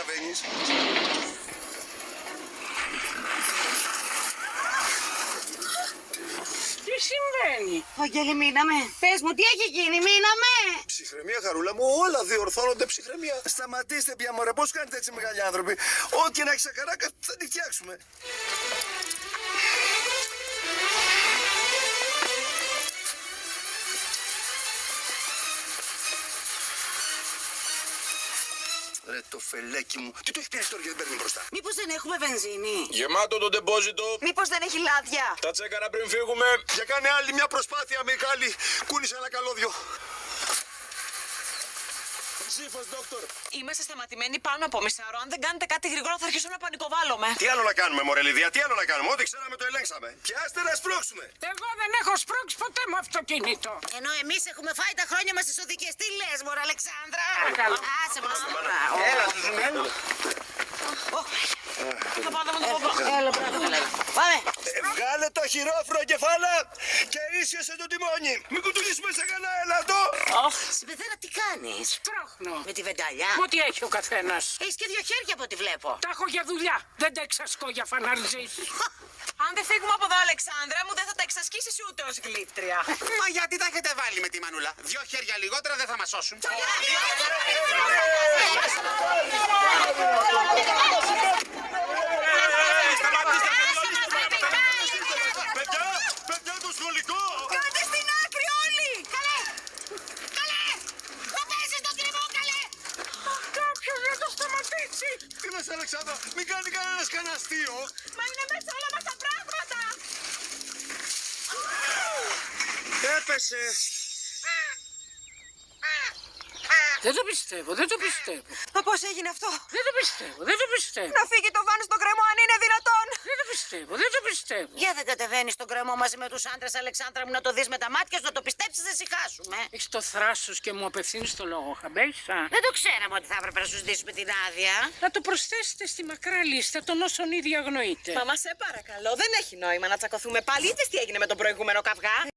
καταλαβαίνεις. Τι συμβαίνει? Βαγγέλη, μείναμε. Πες μου, τι έχει γίνει, μείναμε. Ψυχραιμία, χαρούλα μου, όλα διορθώνονται ψυχραιμία. Σταματήστε πια, μωρέ, πώς κάνετε έτσι μεγάλοι άνθρωποι. Ό,τι να έχει σακαράκα θα τη φτιάξουμε. Ρε το φελέκι μου, τι το έχει πιάσει τώρα και δεν παίρνει μπροστά. Μήπως δεν έχουμε βενζίνη? Γεμάτο το ντεπόζιτο. Μήπως δεν έχει λάδια? Τα τσέκαρα πριν φύγουμε. Για κάνε άλλη μια προσπάθεια, Μιχάλη. Κούνησε ένα καλώδιο. Ψήφος, δόκτωρ. Είμαστε σταματημένοι πάνω από μισάωρο. Αν δεν κάνετε κάτι γρήγορα, θα αρχίσω να πανικοβάλλομαι. Τι άλλο να κάνουμε, μωρέ Λιδία, τι άλλο να κάνουμε. Ό,τι ξέραμε το ελέγξαμε. Πιάστε να σπρώξουμε. Εγώ δεν έχω σπρώξει ποτέ με αυτοκίνητο. Ενώ εμείς έχουμε φάει τα χρόνια μας στις οδικές. Τι λες, μωρέ, Αλεξάνδρα? Παρακαλώ. Άσε μας τώρα. Έλα, σου ζουνέλου. Θα πάω να το πω. Έλα, μπράβο, έλα. Πάμε. Βγάλε το χειρόφρονο κεφάλα και ίσιασε το τιμόνι. Μην κουτουλήσουμε σε κανένα έλατο. Συμπεθέρα, τι κάνεις? Σπρώχνω. Με τη βεντάλια. Ό,τι έχει ο καθένας. Έχεις και δύο χέρια από ό,τι βλέπω. Τα έχω για δουλειά. Δεν τα εξασκώ για φαναρτζής. Αν δεν φύγουμε από εδώ, Αλεξάνδρα μου, δεν θα τα εξασκήσεις ούτε ως γλύπτρια. Μα γιατί τα έχετε βάλει με τη μανούλα. Δυο χέρια λιγότερα δεν θα μας σώσουν. Παιδιά, το σχολικό. Κάντε στην άκρη όλοι! Καλέ! Καλέ! Δεν παίζεις το κρυμό, καλέ! Κάποιος να το σταματήσει. Τι λες, Αλεξάνδρα, μην κάνει κανένας κανένα αστείο. Μα είναι μέσα όλα μας τα πράγματα. Έπεσε. Δεν το πιστεύω, δεν το πιστεύω. Μα πώς έγινε αυτό? Δεν το πιστεύω, δεν το πιστεύω. Να φύγει το βάν στον κρεμό αν είναι δυνατόν! Δεν το πιστεύω, δεν το πιστεύω. Για δεν κατεβαίνεις στον κρεμό μαζί με τους άντρες, Αλεξάνδρα μου, να το δεις με τα μάτια σου, να το πιστέψεις, δεν συχάσουμε. Έχεις το θράσος και μου απευθύνεις το λόγο, χαμπέισα. Δεν το ξέραμε ότι θα έπρεπε να σου ζητήσουμε την άδεια. Να το προσθέσετε στη μακρά λίστα των όσων ήδη αγνοείτε. Μαμά, σε παρακαλώ, δεν έχει νόημα να τσακωθούμε πάλι. Είδες τι έγινε με τον προηγούμενο καυγά.